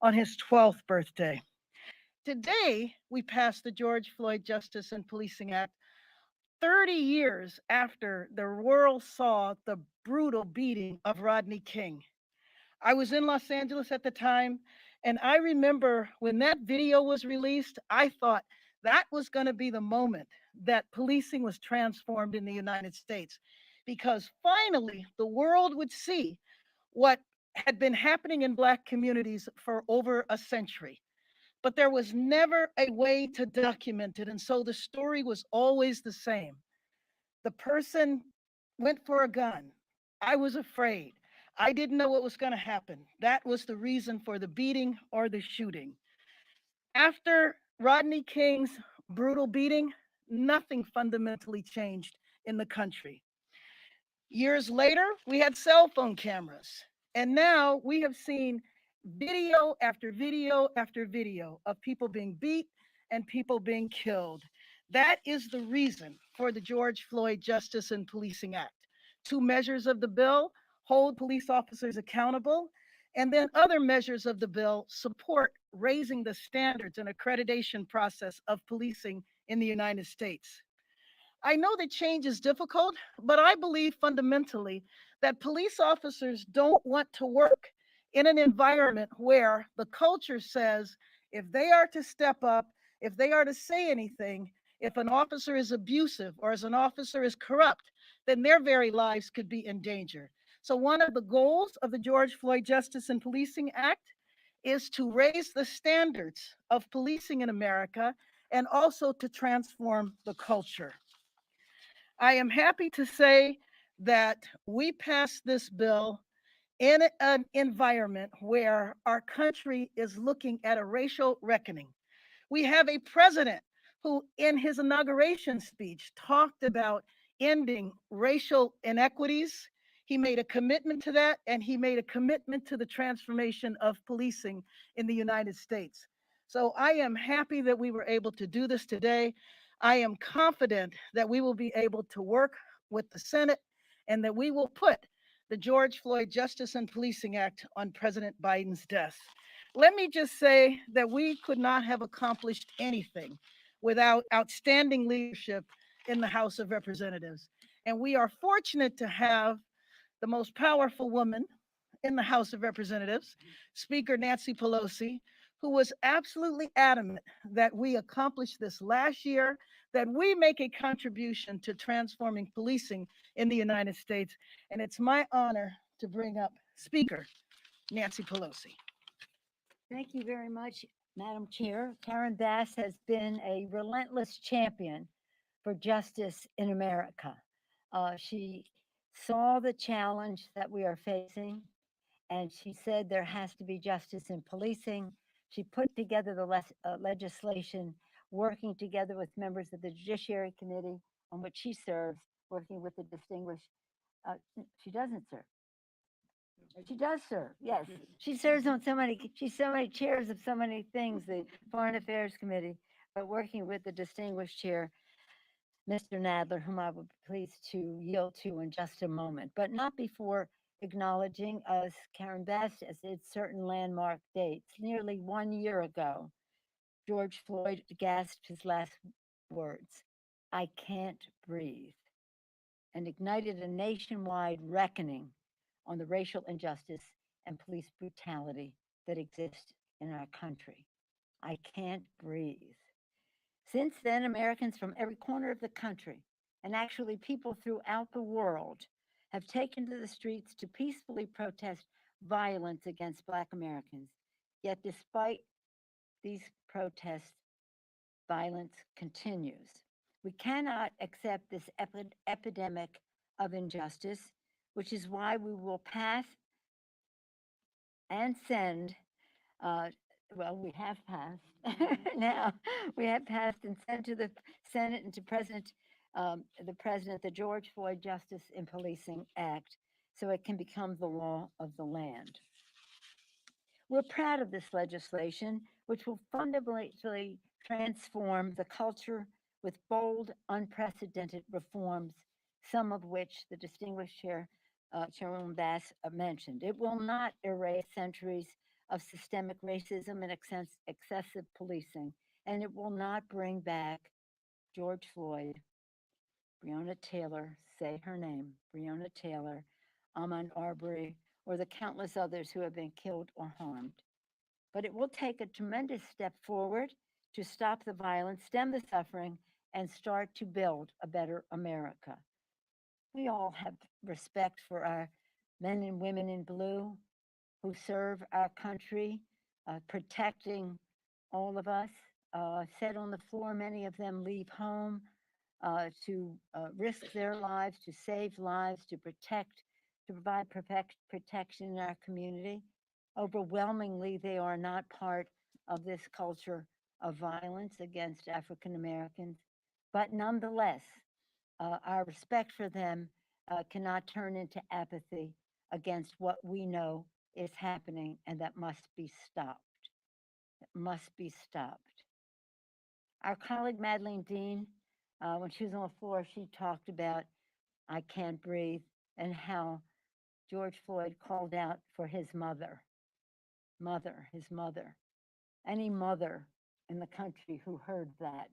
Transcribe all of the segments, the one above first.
on his 12th birthday. Today, we passed the George Floyd Justice and Policing Act 30 years after the world saw the brutal beating of Rodney King. I was in Los Angeles at the time, and I remember when that video was released, I thought that was going to be the moment that policing was transformed in the United States because finally the world would see what had been happening in Black communities for over a century. But there was never a way to document it. And so the story was always the same. The person went for a gun. I was afraid. I didn't know what was going to happen. That was the reason for the beating or the shooting. After Rodney King's brutal beating, nothing fundamentally changed in the country. Years later, we had cell phone cameras. And now we have seen video after video after video of people being beat and people being killed. That is the reason for the George Floyd Justice and Policing Act. Two measures of the bill hold police officers accountable, and then other measures of the bill support raising the standards and accreditation process of policing in the United States. I know that change is difficult, but I believe fundamentally that police officers don't want to work in an environment where the culture says if they are to step up, if they are to say anything, if an officer is abusive or as an officer is corrupt, then their very lives could be in danger. So, one of the goals of the George Floyd Justice and Policing Act is to raise the standards of policing in America and also to transform the culture. I am happy to say that we passed this bill in an environment where our country is looking at a racial reckoning. We have a president who, in his inauguration speech, talked about ending racial inequities. He made a commitment to that, and he made a commitment to the transformation of policing in the United States. So I am happy that we were able to do this today. I am confident that we will be able to work with the Senate and that we will put the George Floyd Justice and Policing Act on President Biden's desk. Let me just say that we could not have accomplished anything without outstanding leadership in the House of Representatives. And we are fortunate to have the most powerful woman in the House of Representatives, Speaker Nancy Pelosi, who was absolutely adamant that we accomplish this last year, that we make a contribution to transforming policing in the United States. And it's my honor to bring up Speaker Nancy Pelosi. Thank you very much, Madam Chair. Karen Bass has been a relentless champion for justice in America. She saw the challenge that we are facing, and she said there has to be justice in policing. She put together the legislation, working together with members of the Judiciary Committee, on which she serves, working with the distinguished. She doesn't serve. She does serve. Yes, she serves on so many. She's so many chairs of so many things. The Foreign Affairs Committee, but working with the distinguished chair, Mr. Nadler, whom I will be pleased to yield to in just a moment, but not before acknowledging, as Karen Bass has said, certain landmark dates. Nearly 1 year ago, George Floyd gasped his last words, "I can't breathe," and ignited a nationwide reckoning on the racial injustice and police brutality that exist in our country. I can't breathe. Since then, Americans from every corner of the country, and actually people throughout the world, have taken to the streets to peacefully protest violence against Black Americans. Yet, despite these protests, violence continues. We cannot accept this epidemic of injustice, which is why we will pass and send, we have passed now, we have passed and sent to the Senate and to the President, the George Floyd Justice and Policing Act, so it can become the law of the land. We're proud of this legislation, which will fundamentally transform the culture with bold, unprecedented reforms, some of which the distinguished Chairwoman Bass mentioned. It will not erase centuries of systemic racism and excessive policing, and it will not bring back George Floyd, Breonna Taylor, say her name, Breonna Taylor, Ahmaud Arbery, or the countless others who have been killed or harmed. But it will take a tremendous step forward to stop the violence, stem the suffering, and start to build a better America. We all have respect for our men and women in blue who serve our country, protecting all of us. Said on the floor, many of them leave home to risk their lives, to save lives, to protect, to provide protection in our community. Overwhelmingly, they are not part of this culture of violence against African Americans. But nonetheless, our respect for them cannot turn into apathy against what we know is happening and that must be stopped. It must be stopped. Our colleague Madeleine Dean, when she was on the floor, she talked about I Can't Breathe and how George Floyd called out for his his mother. Any mother in the country who heard that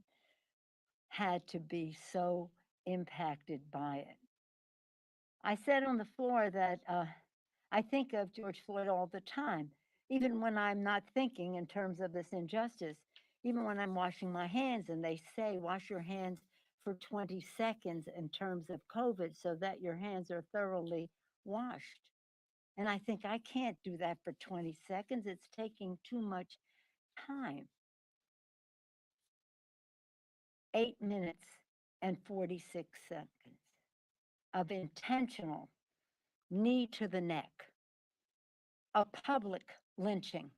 had to be so impacted by it. I said on the floor that I think of George Floyd all the time, even when I'm not thinking in terms of this injustice, even when I'm washing my hands and they say, wash your hands for 20 seconds in terms of COVID so that your hands are thoroughly washed. And I think I can't do that for 20 seconds. It's taking too much time. 8 minutes and 46 seconds of intentional knee to the neck, a public lynching,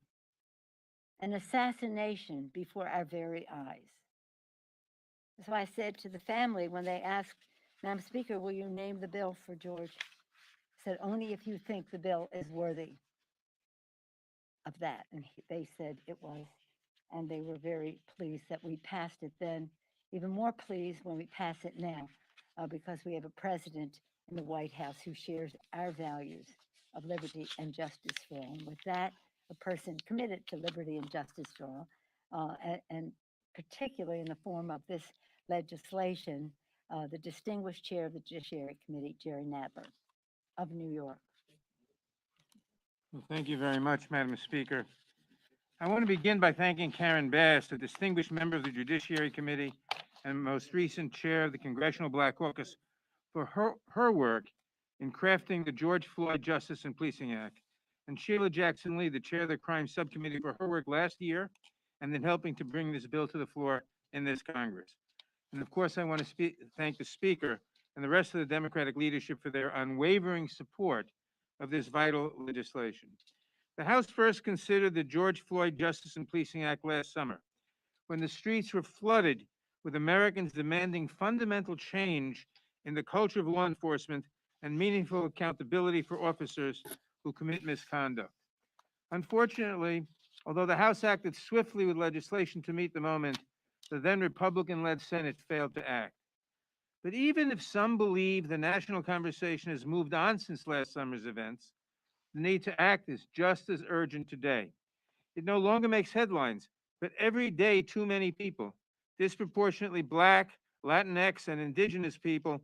an assassination before our very eyes. That's why I said to the family when they asked, Madam Speaker, will you name the bill for George? I said, only if you think the bill is worthy of that. And they said it was. And they were very pleased that we passed it then, even more pleased when we pass it now, because we have a president in the White House who shares our values of liberty and justice for all. And with that, a person committed to liberty and justice for all, and particularly in the form of this legislation, the distinguished chair of the Judiciary Committee, Jerry Nadler of New York. Well, thank you very much, Madam Speaker. I want to begin by thanking Karen Bass, a distinguished member of the Judiciary Committee and most recent chair of the Congressional Black Caucus, for her work in crafting the George Floyd Justice and Policing Act, and Sheila Jackson Lee, the chair of the Crime Subcommittee, for her work last year and then helping to bring this bill to the floor in this Congress. And of course, I want to thank the Speaker and the rest of the Democratic leadership for their unwavering support of this vital legislation. The House first considered the George Floyd Justice and Policing Act last summer, when the streets were flooded with Americans demanding fundamental change in the culture of law enforcement and meaningful accountability for officers who commit misconduct. Unfortunately, although the House acted swiftly with legislation to meet the moment, the then Republican-led Senate failed to act. But even if some believe the national conversation has moved on since last summer's events, the need to act is just as urgent today. It no longer makes headlines, but every day too many people, disproportionately Black, Latinx, and Indigenous people,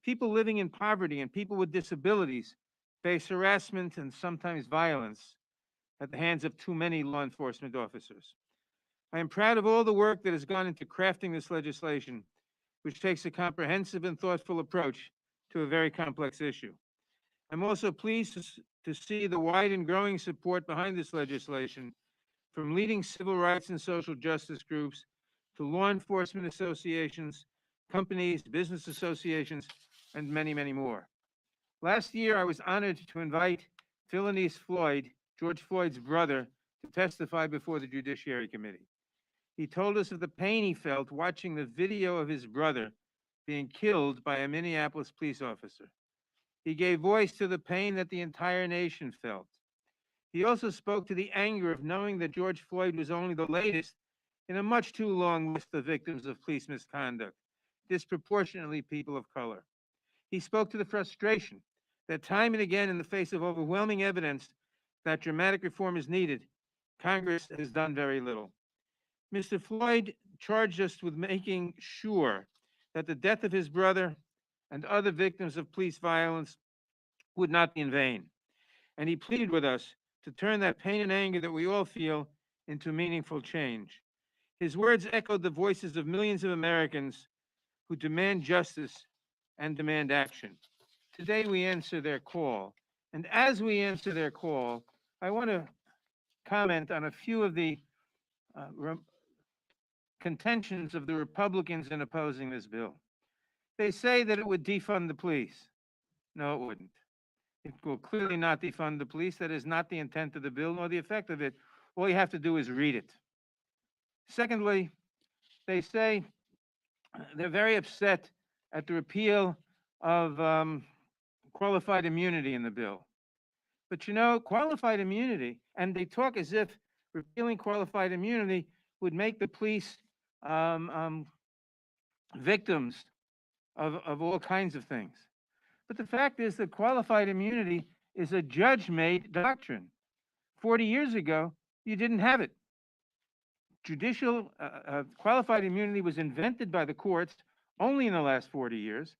people living in poverty, and people with disabilities face harassment and sometimes violence at the hands of too many law enforcement officers. I am proud of all the work that has gone into crafting this legislation, which takes a comprehensive and thoughtful approach to a very complex issue. I'm also pleased to see the wide and growing support behind this legislation from leading civil rights and social justice groups to law enforcement associations, companies, business associations, and many, many more. Last year, I was honored to invite Philonise Floyd, George Floyd's brother, to testify before the Judiciary Committee. He told us of the pain he felt watching the video of his brother being killed by a Minneapolis police officer. He gave voice to the pain that the entire nation felt. He also spoke to the anger of knowing that George Floyd was only the latest in a much too long list of victims of police misconduct, disproportionately people of color. He spoke to the frustration that time and again, in the face of overwhelming evidence, that dramatic reform is needed, Congress has done very little. Mr. Floyd charged us with making sure that the death of his brother and other victims of police violence would not be in vain. And he pleaded with us to turn that pain and anger that we all feel into meaningful change. His words echoed the voices of millions of Americans who demand justice and demand action. Today we answer their call. And as we answer their call, I want to comment on a few of the contentions of the Republicans in opposing this bill. They say that it would defund the police. No, it wouldn't. It will clearly not defund the police. That is not the intent of the bill nor the effect of it. All you have to do is read it. Secondly, they say they're very upset at the repeal of qualified immunity in the bill. But you know, qualified immunity, and they talk as if repealing qualified immunity would make the police victims of all kinds of things. But the fact is that qualified immunity is a judge-made doctrine. 40 years ago, you didn't have it. Judicial qualified immunity was invented by the courts only in the last 40 years.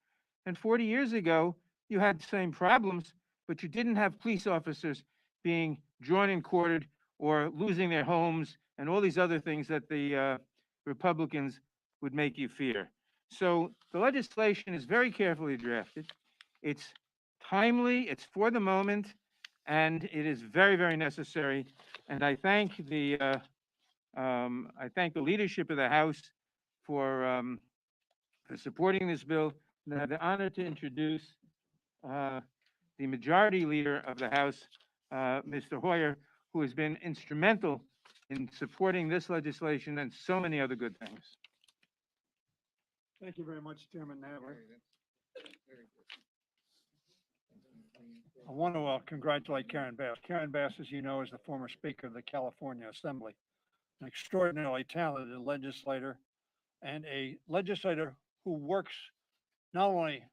And 40 years ago, you had the same problems, but you didn't have police officers being drawn and quartered or losing their homes and all these other things that the Republicans would make you fear. So the legislation is very carefully drafted. It's timely, it's for the moment, and it is very, very necessary. And I thank the leadership of the House for supporting this bill. And I have the honor to introduce the majority leader of the House, Mr. Hoyer, who has been instrumental in supporting this legislation and so many other good things. Thank you very much, Chairman Nadler. I want to congratulate Karen Bass. Karen Bass, as you know, is the former Speaker of the California Assembly, an extraordinarily talented legislator and a legislator who works not only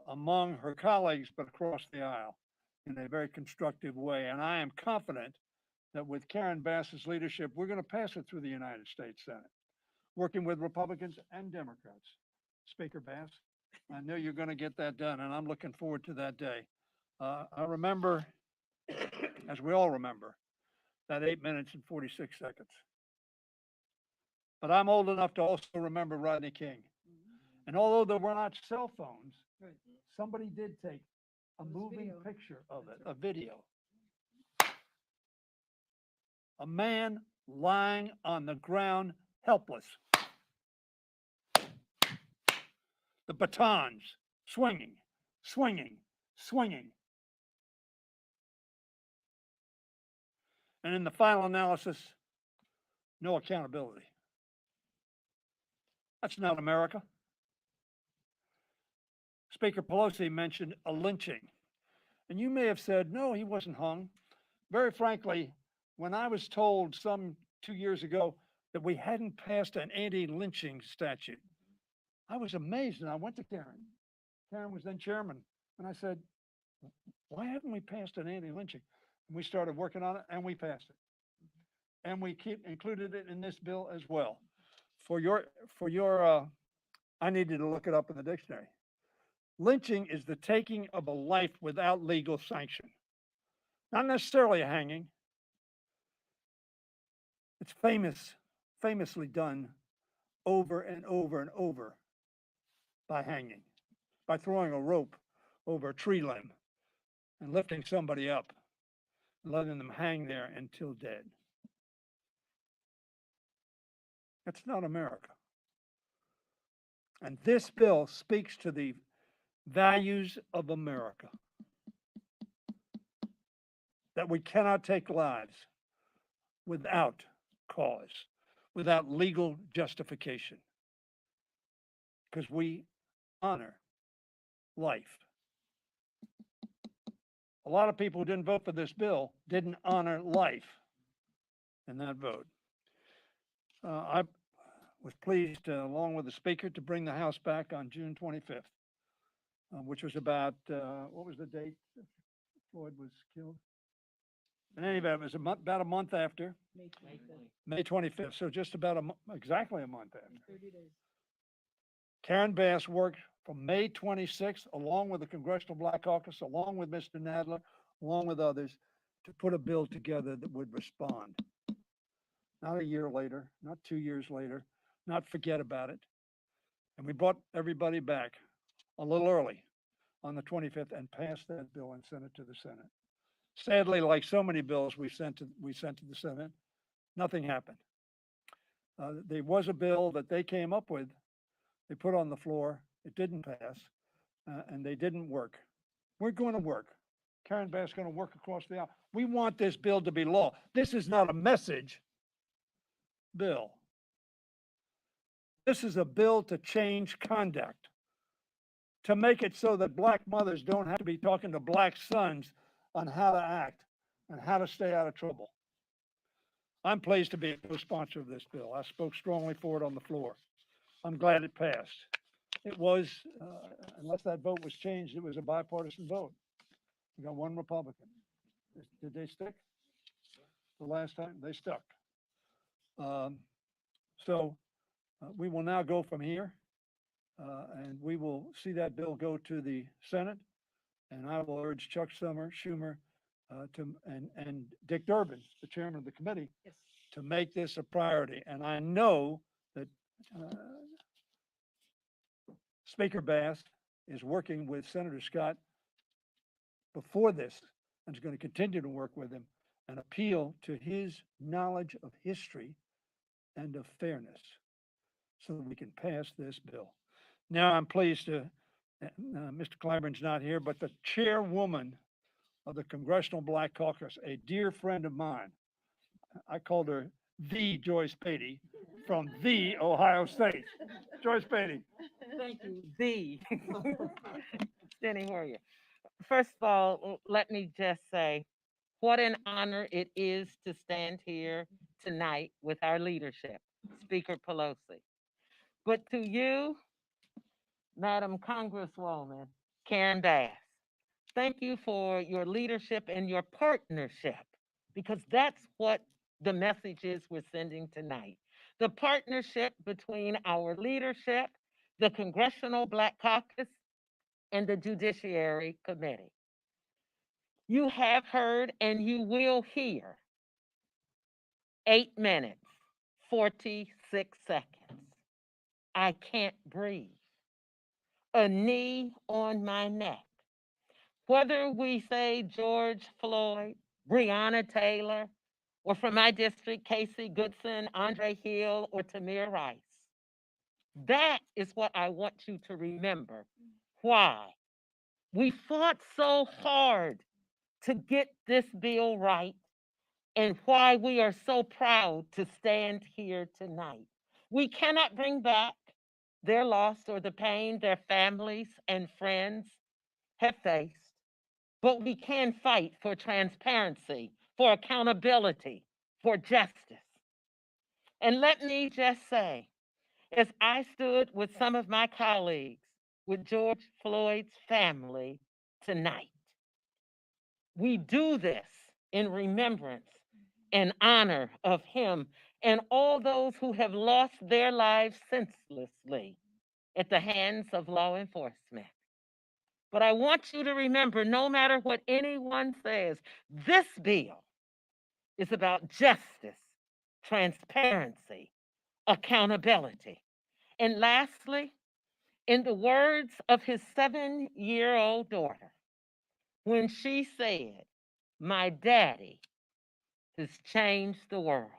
among her colleagues, but across the aisle in a very constructive way. And I am confident that with Karen Bass's leadership, we're going to pass it through the United States Senate, working with Republicans and Democrats. Speaker Bass, I know you're going to get that done, and I'm looking forward to that day. I remember, as we all remember, that 8 minutes and 46 seconds. But I'm old enough to also remember Rodney King. And although there were not cell phones, somebody did take a moving picture of it, a video. A man lying on the ground, helpless. The batons swinging, swinging, swinging. And in the final analysis, no accountability. That's not America. Speaker Pelosi mentioned a lynching. And you may have said, no, he wasn't hung. Very frankly, when I was told some 2 years ago that we hadn't passed an anti-lynching statute, I was amazed, and I went to Karen. Karen was then chairman, and I said, why haven't we passed an anti-lynching? And we started working on it, and we passed it. And we included it in this bill as well. I needed to look it up in the dictionary. Lynching is the taking of a life without legal sanction. Not necessarily a hanging. It's famously done over and over and over by hanging, by throwing a rope over a tree limb and lifting somebody up and letting them hang there until dead. That's not America. And this bill speaks to the values of America. That we cannot take lives without cause, without legal justification, because we honor life. A lot of people who didn't vote for this bill didn't honor life in that vote. I was pleased, along with the Speaker, to bring the House back on June 25th, which was about, what was the date Floyd was killed? In any event, it was about a month after, May 25th, so just about exactly a month after. 30 days. Karen Bass worked from May 26th, along with the Congressional Black Caucus, along with Mr. Nadler, along with others, to put a bill together that would respond. Not a year later, not 2 years later, not forget about it. And we brought everybody back a little early on the 25th and passed that bill and sent it to the Senate. Sadly, like so many bills we sent to the Senate, nothing happened. There was a bill that they came up with, they put on the floor, it didn't pass, and they didn't work. We're going to work. Karen Bass is going to work across the aisle. We want this bill to be law. This is not a message bill. This is a bill to change conduct, to make it so that black mothers don't have to be talking to black sons on how to act and how to stay out of trouble. I'm pleased to be a co-sponsor of this bill. I spoke strongly for it on the floor. I'm glad it passed. It was, unless that vote was changed, it was a bipartisan vote. We got one Republican. Did they stick? The last time they stuck. We will now go from here, and we will see that bill go to the Senate. And I will urge Chuck Schumer, and Dick Durbin, the chairman of the committee, Yes. to make this a priority. And I know that Speaker Bass is working with Senator Scott before this and is going to continue to work with him and appeal to his knowledge of history and of fairness so that we can pass this bill. Now I'm pleased to, Mr. Clyburn's not here, but the chairwoman of the Congressional Black Caucus, a dear friend of mine, I called her the Joyce Beatty from the Ohio State. Joyce Beatty. Thank you, Standing Warrior. First of all, let me just say what an honor it is to stand here tonight with our leadership, Speaker Pelosi. But to you, Madam Congresswoman Karen Bass, thank you for your leadership and your partnership, because that's what the message is we're sending tonight. The partnership between our leadership, the Congressional Black Caucus, and the Judiciary Committee. You have heard and you will hear 8 minutes, 46 seconds. I can't breathe. A knee on my neck. Whether we say George Floyd, Breonna Taylor, or from my district, Casey Goodson, Andre Hill, or Tamir Rice. That is what I want you to remember. Why? We fought so hard to get this bill right, and why we are so proud to stand here tonight. We cannot bring back their loss or the pain their families and friends have faced, but we can fight for transparency, for accountability, for justice. And let me just say, as I stood with some of my colleagues with George Floyd's family tonight, we do this in remembrance and honor of him and all those who have lost their lives senselessly at the hands of law enforcement. But I want you to remember, no matter what anyone says, this bill is about justice, transparency, accountability. And lastly, in the words of his 7-year-old daughter, when she said, "My daddy has changed the world."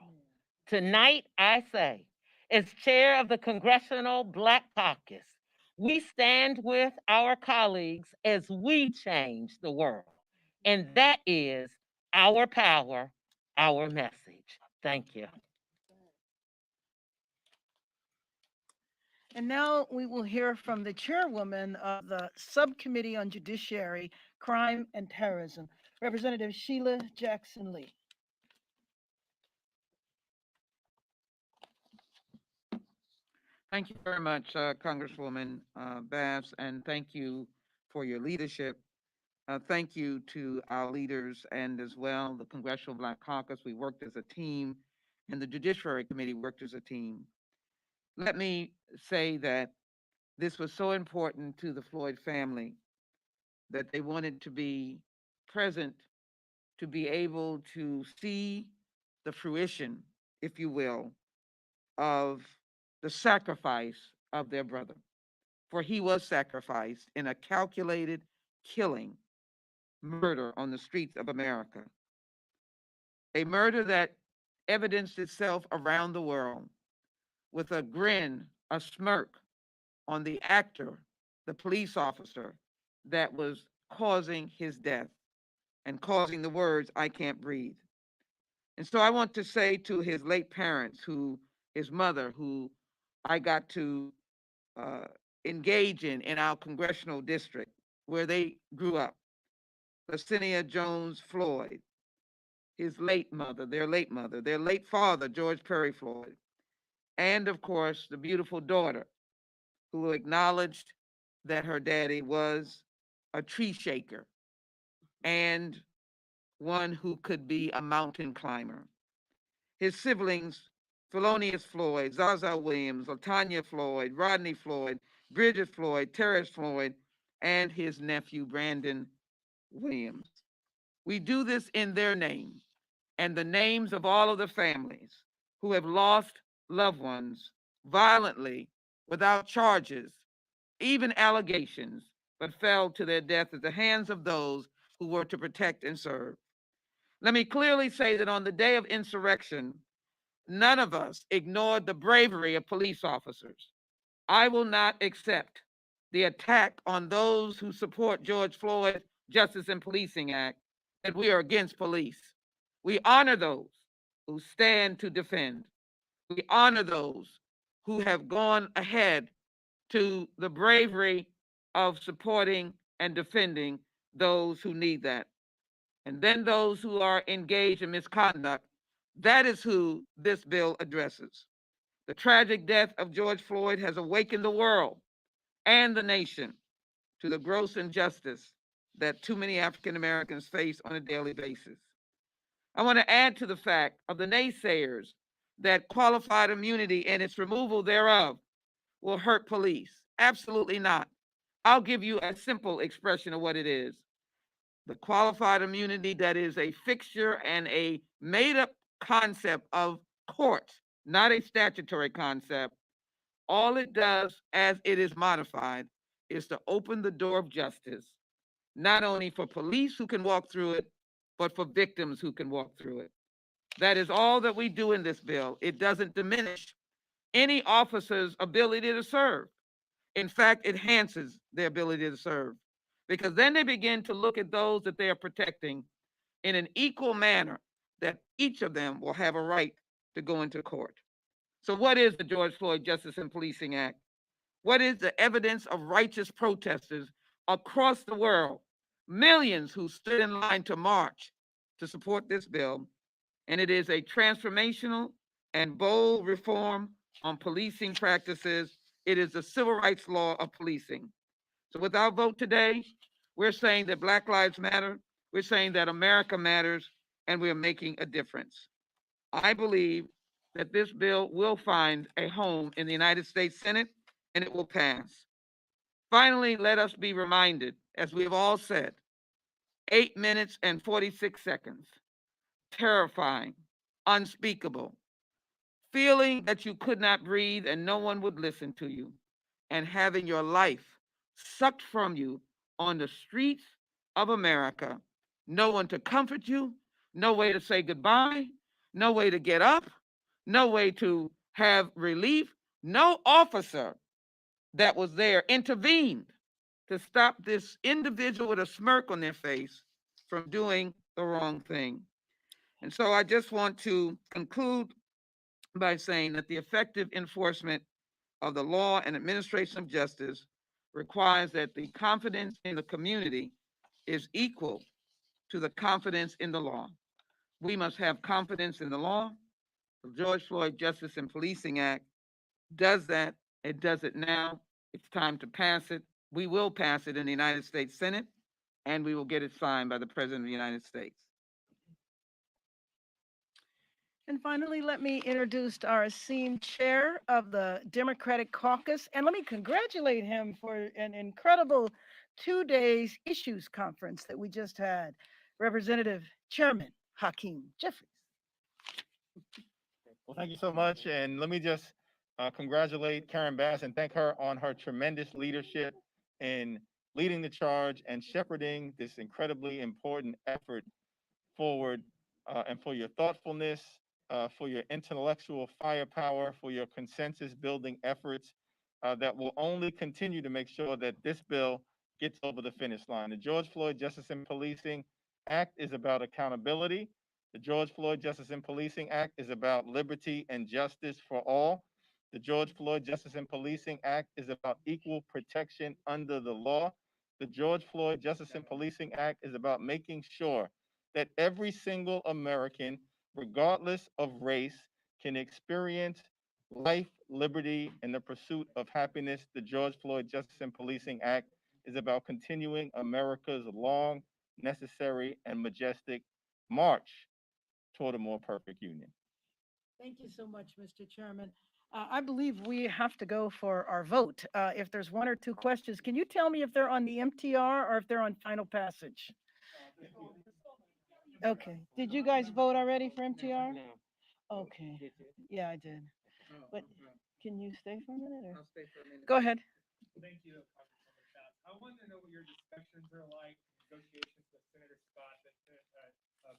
Tonight, I say, as chair of the Congressional Black Caucus, we stand with our colleagues as we change the world. And that is our power, our message. Thank you. And now we will hear from the chairwoman of the Subcommittee on Judiciary, Crime and Terrorism, Representative Sheila Jackson Lee. Thank you very much, Congresswoman Bass, and thank you for your leadership Thank you to our leaders and as well the Congressional Black Caucus. We worked as a team, and the Judiciary Committee worked as a team. Let me say that this was so important to the Floyd family that they wanted to be present to be able to see the fruition, if you will, of the sacrifice of their brother. For he was sacrificed in a calculated killing, murder on the streets of America. A murder that evidenced itself around the world with a grin, a smirk on the actor, the police officer that was causing his death and causing the words, "I can't breathe." And so I want to say to his late parents, his mother, who I got to uh, engage in our congressional district where they grew up, Lacinia Jones Floyd, his late mother, their late father, George Perry Floyd, and of course, the beautiful daughter who acknowledged that her daddy was a tree shaker and one who could be a mountain climber. His siblings, Thelonious Floyd, Zaza Williams, Latanya Floyd, Rodney Floyd, Bridget Floyd, Terrence Floyd, and his nephew, Brandon Williams. We do this in their name and the names of all of the families who have lost loved ones violently without charges, even allegations, but fell to their death at the hands of those who were to protect and serve. Let me clearly say that on the day of insurrection, none of us ignored the bravery of police officers. I will not accept the attack on those who support George Floyd Justice and Policing Act that we are against police. We honor those who stand to defend. We honor those who have gone ahead to the bravery of supporting and defending those who need that. And then those who are engaged in misconduct, that is who this bill addresses. The tragic death of George Floyd has awakened the world and the nation to the gross injustice that too many African Americans face on a daily basis. I want to add to the fact of the naysayers that qualified immunity and its removal thereof will hurt police. Absolutely not. I'll give you a simple expression of what it is. The qualified immunity that is a fixture and a made up concept of courts, not a statutory concept. All it does, as it is modified, is to open the door of justice, not only for police who can walk through it, but for victims who can walk through it. That is all that we do in this bill. It doesn't diminish any officer's ability to serve. In fact, it enhances their ability to serve because then they begin to look at those that they are protecting in an equal manner that each of them will have a right to go into court. So what is the George Floyd Justice and Policing Act? What is the evidence of righteous protesters across the world? Millions who stood in line to march to support this bill. And it is a transformational and bold reform on policing practices. It is the civil rights law of policing. So with our vote today, we're saying that Black Lives Matter, we're saying that America matters, and we're making a difference. I believe that this bill will find a home in the United States Senate and it will pass. Finally, let us be reminded, as we have all said, 8 minutes and 46 seconds, terrifying, unspeakable, feeling that you could not breathe and no one would listen to you, and having your life sucked from you on the streets of America, no one to comfort you, no way to say goodbye, no way to get up, no way to have relief, no officer that was there intervened to stop this individual with a smirk on their face from doing the wrong thing. And so I just want to conclude by saying that the effective enforcement of the law and administration of justice requires that the confidence in the community is equal to the confidence in the law. We must have confidence in the law. The George Floyd Justice and Policing Act does that. It does it now. It's time to pass it. We will pass it in the United States Senate, and we will get it signed by the President of the United States. And finally, let me introduce our esteemed chair of the Democratic Caucus, and let me congratulate him for an incredible 2 days issues conference that we just had, Representative Chairman Hakeem Jeffries. Well, thank you so much. And let me just congratulate Karen Bass and thank her on her tremendous leadership in leading the charge and shepherding this incredibly important effort forward, and for your thoughtfulness, for your intellectual firepower, for your consensus building efforts that will only continue to make sure that this bill gets over the finish line. The George Floyd Justice and Policing Act is about accountability. The George Floyd Justice and Policing Act is about liberty and justice for all. The George Floyd Justice and Policing Act is about equal protection under the law. The George Floyd Justice and Policing Act is about making sure that every single American, regardless of race, can experience life, liberty, and the pursuit of happiness. The George Floyd Justice and Policing Act is about continuing America's long, necessary, and majestic march toward a more perfect union. Thank you so much, Mr. Chairman. I believe we have to go for our vote. If there's one or two questions, can you tell me if they're on the MTR or if they're on final passage? Okay. Did you guys vote already for MTR? No. Okay. Yeah, I did. But can you stay for a minute or? I'll stay for a minute. Go ahead. Thank you, Congresswoman Bass. I wanted to know what your discussions are like, negotiations with Senator Scott, that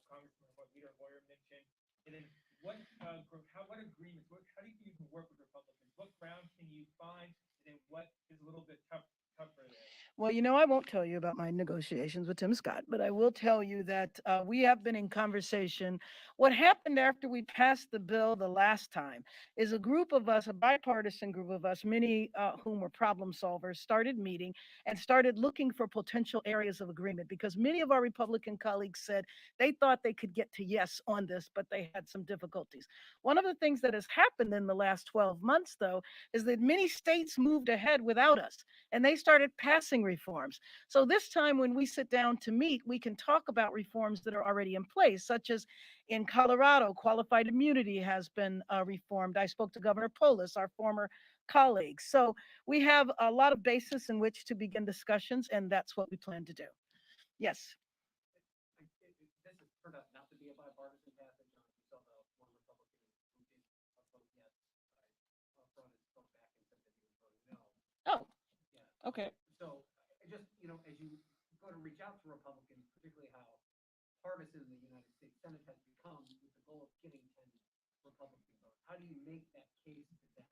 Congressman, what Leader Lawyer mentioned, and then what agreements, how do you think you can work with Republicans? What ground can you find, and then what is a little bit tougher there? Well, I won't tell you about my negotiations with Tim Scott, but I will tell you that we have been in conversation. What happened after we passed the bill the last time is a group of us, a bipartisan group of us, many whom were problem solvers, started meeting and started looking for potential areas of agreement because many of our Republican colleagues said they thought they could get to yes on this, but they had some difficulties. One of the things that has happened in the last 12 months, though, is that many states moved ahead without us and they started passing reforms. So this time when we sit down to meet, we can talk about reforms that are already in place, such as in Colorado, qualified immunity has been reformed. I spoke to Governor Polis, our former colleague. So we have a lot of basis in which to begin discussions, and that's what we plan to do. Yes. This has turned out not to be a bipartisan passage. You saw the one Republican who did vote yes upfront and spoke back and said that he was voting no. Oh, Yeah. okay. So just, as you go to reach out to Republicans, particularly how partisan the United States Senate has become with the goal of getting 10 Republican votes, how do you make that case to them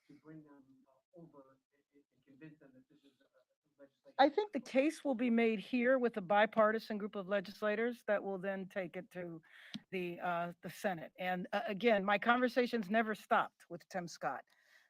to bring them over and convince them that this is a legislation? I think the case will be made here with a bipartisan group of legislators that will then take it to the Senate. And again, my conversations never stopped with Tim Scott.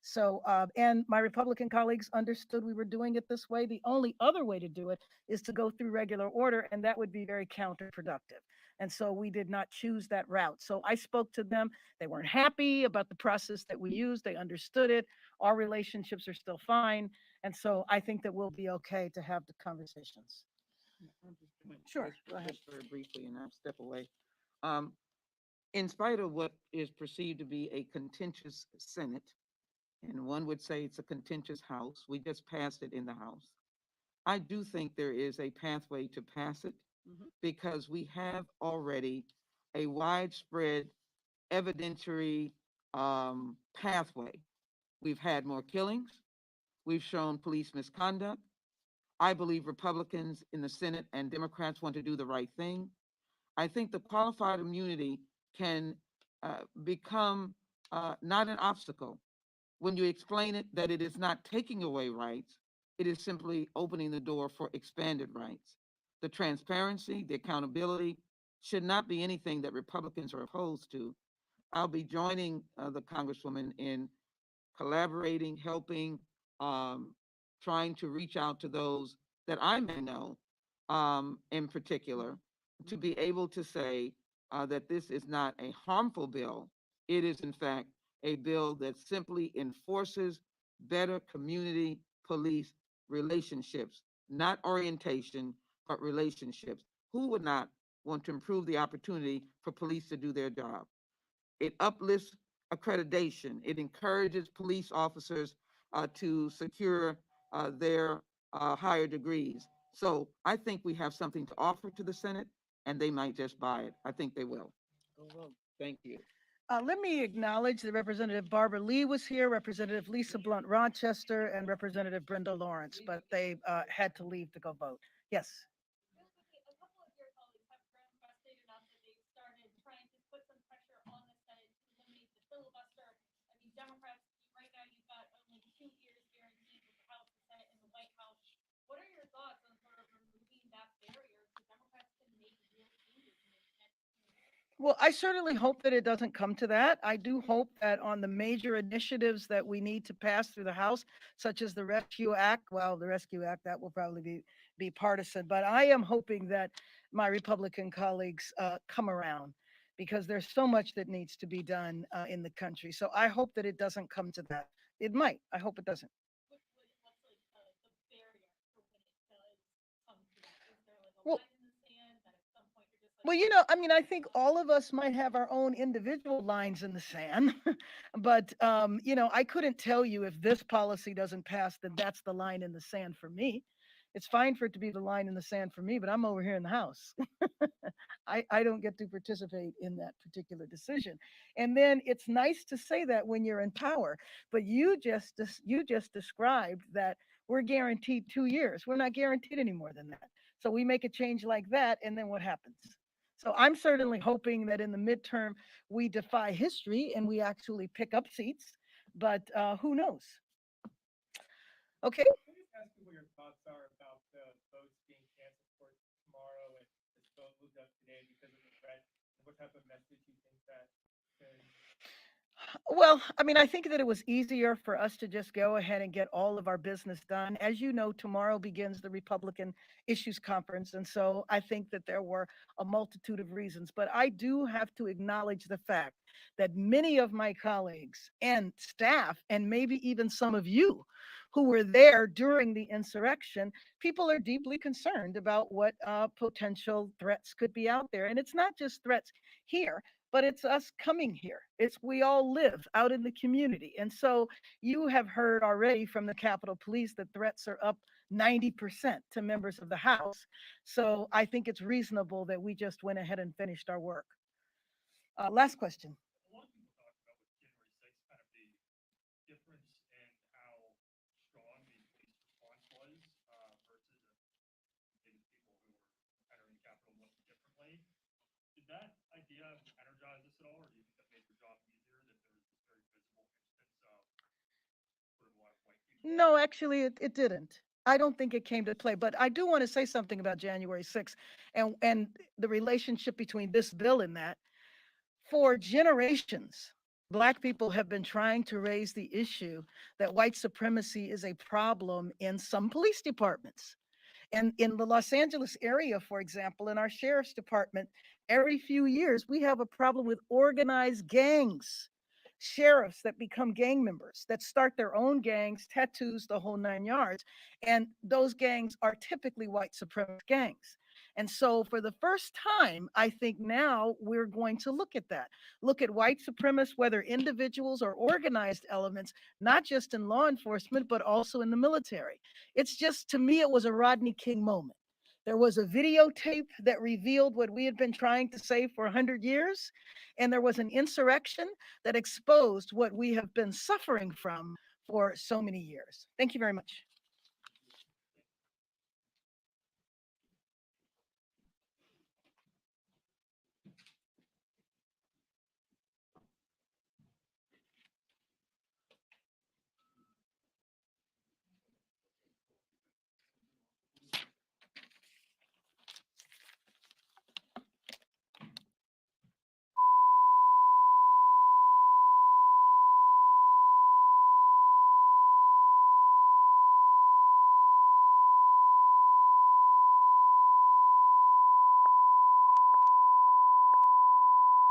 So, and my Republican colleagues understood we were doing it this way. The only other way to do it is to go through regular order, and that would be very counterproductive. And so we did not choose that route. So I spoke to them. They weren't happy about the process that we used. They understood it. Our relationships are still fine. And so I think that we'll be okay to have the conversations. Sure, go ahead. Just very briefly, and I'll step away. In spite of what is perceived to be a contentious Senate, and one would say it's a contentious House, we just passed it in the House. I do think there is a pathway to pass it because we have already a widespread evidentiary pathway. We've had more killings. We've shown police misconduct. I believe Republicans in the Senate and Democrats want to do the right thing. I think the qualified immunity can become not an obstacle when you explain it that it is not taking away rights, it is simply opening the door for expanded rights. The transparency, the accountability should not be anything that Republicans are opposed to. I'll be joining the Congresswoman in collaborating, helping, trying to reach out to those that I may know in particular, to be able to say that this is not a harmful bill. It is, in fact, a bill that simply enforces better community police relationships, not orientation, but relationships. Who would not want to improve the opportunity for police to do their job? It uplifts accreditation. It encourages police officers to secure their higher degrees. So I think we have something to offer to the Senate, and they might just buy it. I think they will. Thank you. Let me acknowledge that Representative Barbara Lee was here, Representative Lisa Blunt Rochester, and Representative Brenda Lawrence, but they had to leave to go vote. Yes. Real quickly, a couple of your colleagues have grown frustrated enough that they've started trying to put some pressure on the Senate to eliminate the filibuster. I mean, Democrats, right now you've got only 2 years guaranteed with the House, the Senate, and the White House. What are your thoughts on sort of removing that barrier so Democrats can make real changes in the next few years? Well, I certainly hope that it doesn't come to that. I do hope that on the major initiatives that we need to pass through the House, such as the Rescue Act, well, the Rescue Act, that will probably be partisan, but I am hoping that my Republican colleagues come around because there's so much that needs to be done in the country. So I hope that it doesn't come to that. It might. I hope it doesn't. What's like the barrier for when it does come to that? Is there like a Well, line in the sand that at some point you're just like, Well, you know, I mean, I think all of us might have our own individual lines in the sand, but you know, I couldn't tell you if this policy doesn't pass, then that's the line in the sand for me. It's fine for it to be the line in the sand for me, but I'm over here in the House. I don't get to participate in that particular decision. And then it's nice to say that when you're in power, but you just described that we're guaranteed 2 years. We're not guaranteed any more than that. So we make a change like that, and then what happens? So I'm certainly hoping that in the midterm we defy history and we actually pick up seats, but who knows? Okay. Can I just ask you what your thoughts are about the votes being canceled for tomorrow and this vote moved up today because of the threat? And what type of message you think that could? Well, I mean, I think that it was easier for us to just go ahead and get all of our business done. As you know, tomorrow begins the Republican Issues Conference. And so I think that there were a multitude of reasons. But I do have to acknowledge the fact that many of my colleagues and staff, and maybe even some of you who were there during the insurrection, people are deeply concerned about what potential threats could be out there. And it's not just threats here, but it's us coming here. It's we all live out in the community. And so you have heard already from the Capitol Police that threats are up 90% to members of the House. So I think it's reasonable that we just went ahead and finished our work. Last question. A lot of people talk about with January 6th, kind of the difference in how strong the police response was versus maybe the people who were entering the Capitol looked differently. Did that idea energize us at all, or do you think that made your job easier that there was this very visible instance of sort of a lot of white people? No, actually, it didn't. I don't think it came to play, but I do want to say something about January 6th and the relationship between this bill and that. For generations, Black people have been trying to raise the issue that white supremacy is a problem in some police departments. And in the Los Angeles area, for example, in our sheriff's department, every few years we have a problem with organized gangs, sheriffs that become gang members, that start their own gangs, tattoos, the whole 9 yards. And those gangs are typically white supremacist gangs. And so, for the first time, I think now we're going to look at that. Look at white supremacists, whether individuals or organized elements, not just in law enforcement, but also in the military. It's just, to me, it was a Rodney King moment. There was a videotape that revealed what we had been trying to say for 100 years, and there was an insurrection that exposed what we have been suffering from for so many years. Thank you very much.